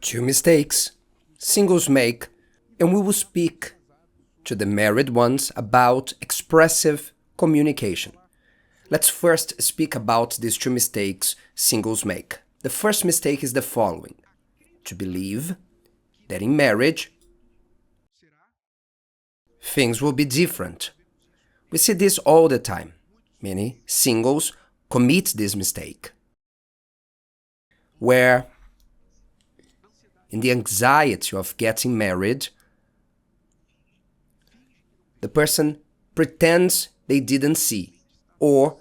Two mistakes singles make, and we will speak to the married ones about expressive communication. Let's first speak about these two mistakes singles make. The first mistake is the following: to believe that in marriage things will be different. We see this all the time. Many singles commit this mistake, where in the anxiety of getting married, the person pretends they didn't see, or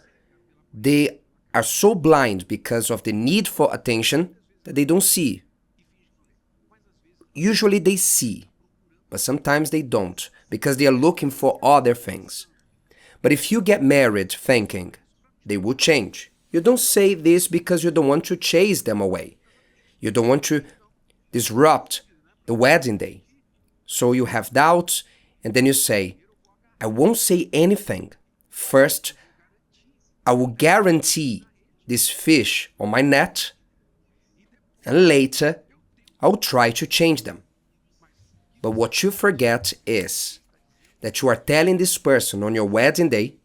they are so blind because of the need for attention that they don't see. Usually they see, but sometimes they don't because they are looking for other things. But if you get married thinking they will change, you don't say this because you don't want to chase them away. You don't want to disrupt the wedding day. So you have doubts, and then you say, I won't say anything. First, I will guarantee this fish on my net, and later, I'll try to change them. But what you forget is that you are telling this person on your wedding day,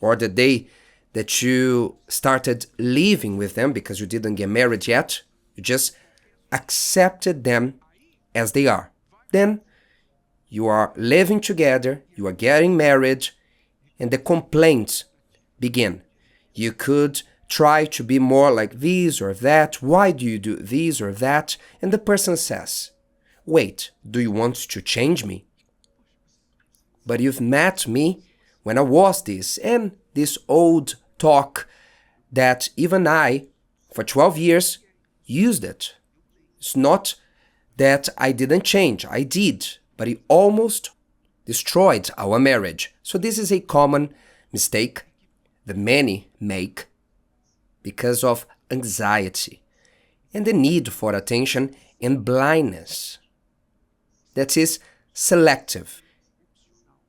or the day that you started living with them because you didn't get married yet, you just accepted them as they are. Then you are living together, you are getting married, and the complaints begin. You could try to be more like this or that. Why do you do this or that? And the person says, wait, do you want to change me? But you've met me when I was this, and this old talk that even I, for 12 years, used it. It's not that I didn't change, I did, but it almost destroyed our marriage. So this is a common mistake that many make because of anxiety and the need for attention and blindness. That is selective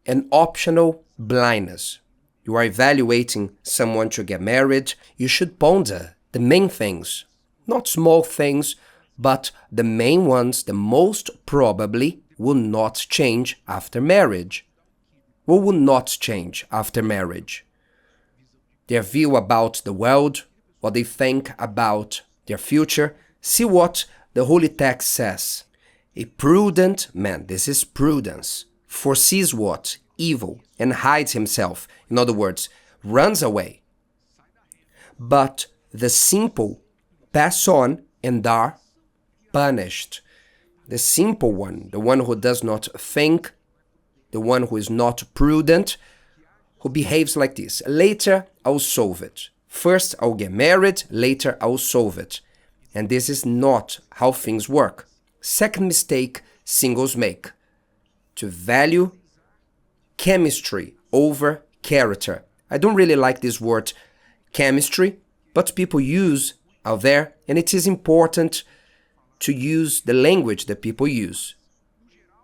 and optional blindness. You are evaluating someone to get married, you should ponder the main things, not small things, but the main ones that most probably will not change after marriage. What will not change after marriage? Their view about the world, what they think about their future. See what the Holy Text says. A prudent man, this is prudence, foresees what? Evil, and hides himself. In other words, runs away. But the simple pass on and are punished. The simple one, the one who does not think, the one who is not prudent, who behaves like this. Later, I'll solve it. First, I'll get married, later, I'll solve it. And this is not how things work. Second mistake singles make: to value chemistry over character. I don't really like this word chemistry, but people use out there, and it is important to use the language that people use.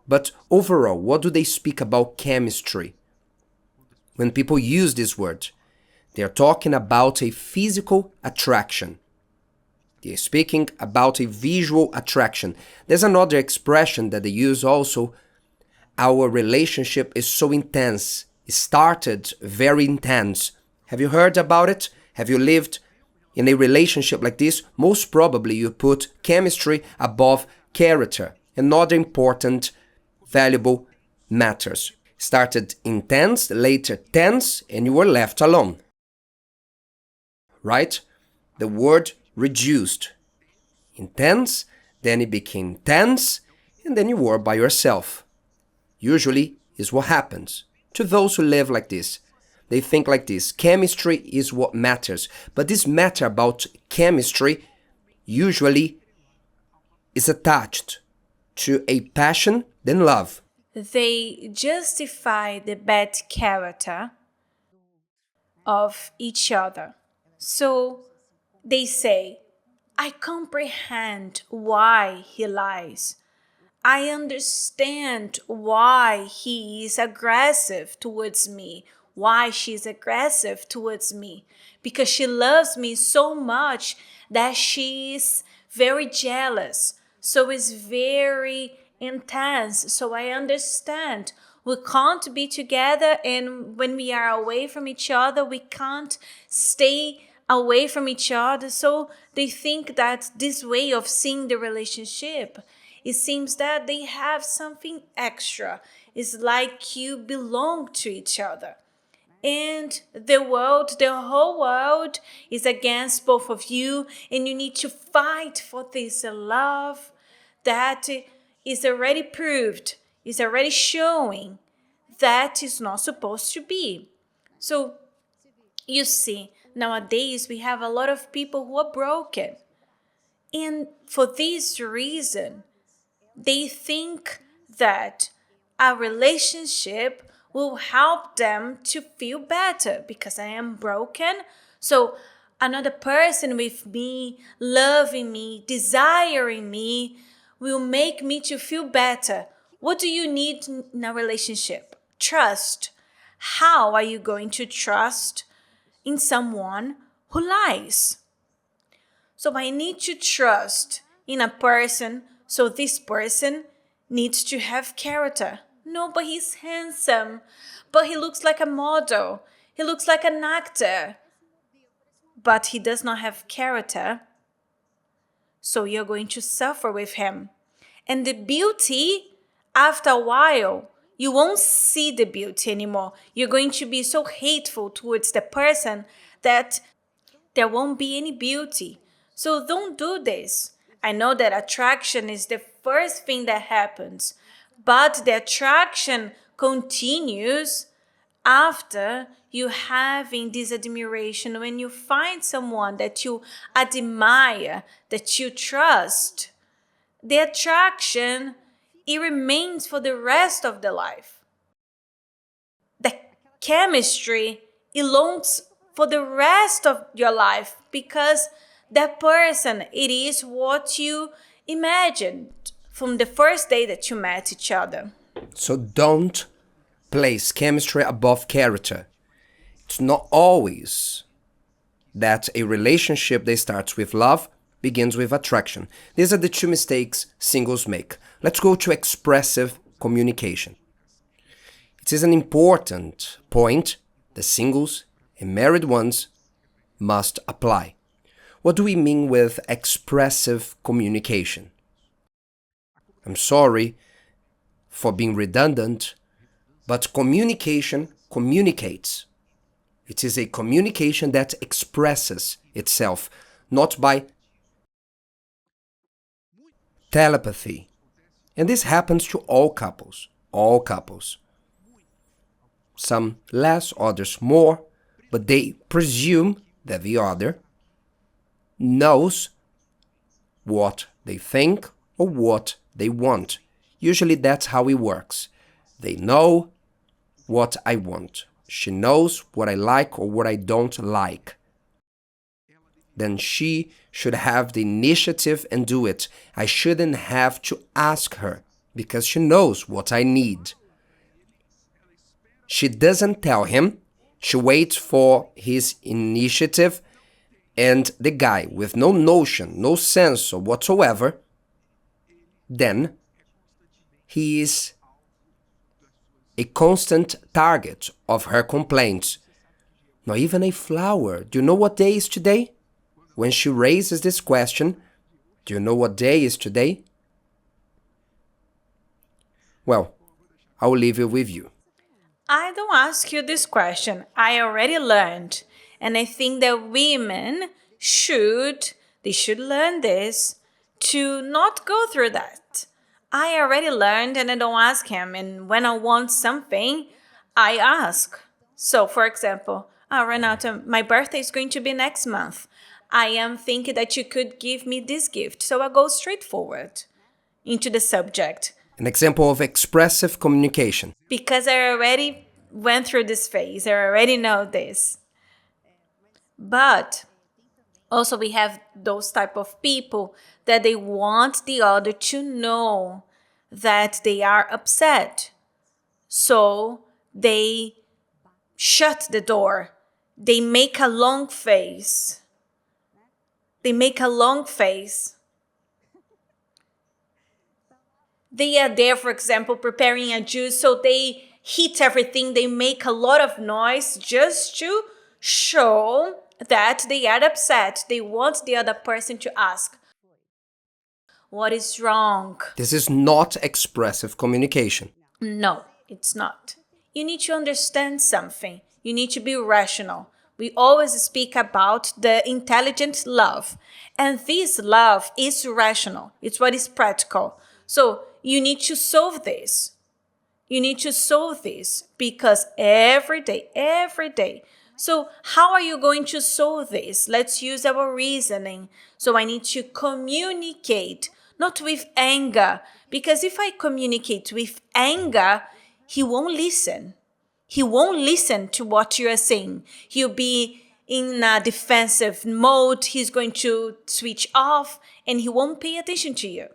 But overall, what do they speak about chemistry? When people use this word, they are talking about a physical attraction. They are speaking about a visual attraction. There's another expression that they use also. Our relationship is so intense. It started very intense. Have you heard about it? Have you lived in a relationship like this? Most probably you put chemistry above character and other important, valuable matters. Started intense, later tense, and you were left alone. Right? The word reduced. Intense, then it became tense, and then you were by yourself. Usually is what happens to those who live like this. They think like this: chemistry is what matters. But this matter about chemistry usually is attached to a passion than love. They justify the bad character of each other. So they say, I comprehend why he lies. I understand why he is aggressive towards me, why she's aggressive towards me, because she loves me so much that she is very jealous. So it's very intense. So I understand. We can't be together, and when we are away from each other, we can't stay away from each other. So they think that this way of seeing the relationship, it seems that they have something extra. It's like you belong to each other. And the whole world is against both of you, and you need to fight for this love that is already proved, is already showing that is not supposed to be. So you see, nowadays we have a lot of people who are broken. And for this reason, they think that a relationship will help them to feel better because I am broken. So another person with me, loving me, desiring me, will make me to feel better. What do you need in a relationship? Trust. How are you going to trust in someone who lies? So I need to trust in a person. So this person needs to have character. No, but he's handsome. But he looks like a model. He looks like an actor. But he does not have character. So you're going to suffer with him. And the beauty, after a while, you won't see the beauty anymore. You're going to be so hateful towards the person that there won't be any beauty. So don't do this. I know that attraction is the first thing that happens, but the attraction continues after you having this admiration. When you find someone that you admire, that you trust, the attraction, it remains for the rest of the life. The chemistry, it longs for the rest of your life because that person, it is what you imagined from the first day that you met each other. So don't place chemistry above character. It's not always that a relationship that starts with love begins with attraction. These are the two mistakes singles make. Let's go to expressive communication. It is an important point that singles and married ones must apply. What do we mean with expressive communication? I'm sorry for being redundant, but communication communicates. It is a communication that expresses itself, not by telepathy. And this happens to all couples. All couples. Some less, others more, but they presume that the other knows what they think or what they want. Usually that's how it works. They know what I want. She knows what I like or what I don't like. Then she should have the initiative and do it. I shouldn't have to ask her because she knows what I need. She doesn't tell him. She waits for his initiative, and the guy with no notion, no sense whatsoever, then he is a constant target of her complaints. Not even a flower. Do you know what day is today? When she raises this question, do you know what day is today? Well, I will leave it with you. I don't ask you this question. I already learned. And I think that women they should learn this to not go through that. I already learned and I don't ask him. And when I want something, I ask. So, for example, Renato, my birthday is going to be next month. I am thinking that you could give me this gift. So I go straight forward into the subject. An example of expressive communication. Because I already went through this phase. I already know this. But also we have those type of people that they want the other to know that they are upset. So they shut the door. They make a long face. They make a long face. They are there, for example, preparing a juice, so they hit everything, they make a lot of noise just to show that they are upset. They want the other person to ask, what is wrong? This is not expressive communication. No, it's not. You need to understand something. You need to be rational. We always speak about the intelligent love. And this love is rational. It's what is practical. So you need to solve this. You need to solve this because every day. So how are you going to solve this? Let's use our reasoning. So I need to communicate, not with anger. Because if I communicate with anger, he won't listen. He won't listen to what you are saying. He'll be in a defensive mode. He's going to switch off and he won't pay attention to you.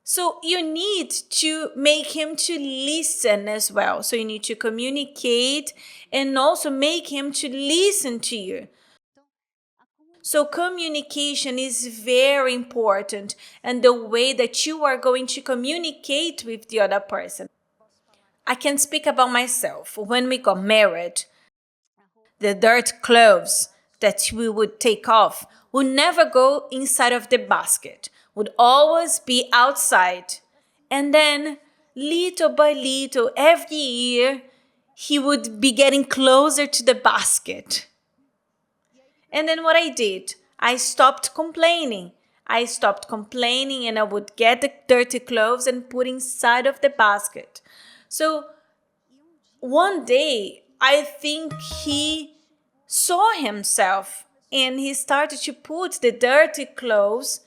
So you need to make him to listen as well. So you need to communicate and also make him to listen to you. So communication is very important, and the way that you are going to communicate with the other person. I can speak about myself. When we got married, the dirty clothes that we would take off would never go inside of the basket, would always be outside. And then, little by little, every year, he would be getting closer to the basket. And then what I did, I stopped complaining. And I would get the dirty clothes and put inside of the basket. So one day, I think he saw himself and he started to put the dirty clothes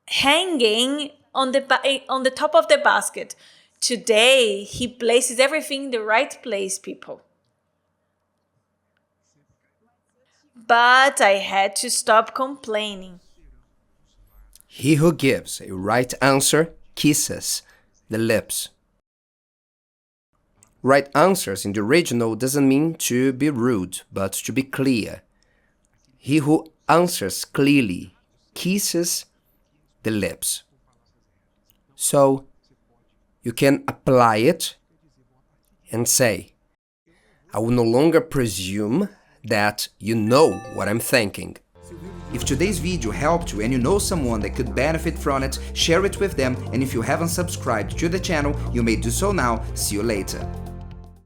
hanging on the top of the basket. Today, he places everything in the right place, people. But I had to stop complaining. He who gives a right answer kisses the lips. Right answers in the original doesn't mean to be rude, but to be clear. He who answers clearly kisses the lips. So you can apply it and say, I will no longer presume that you know what I'm thinking. If today's video helped you and you know someone that could benefit from it, share it with them, and if you haven't subscribed to the channel, you may do so now. See you later.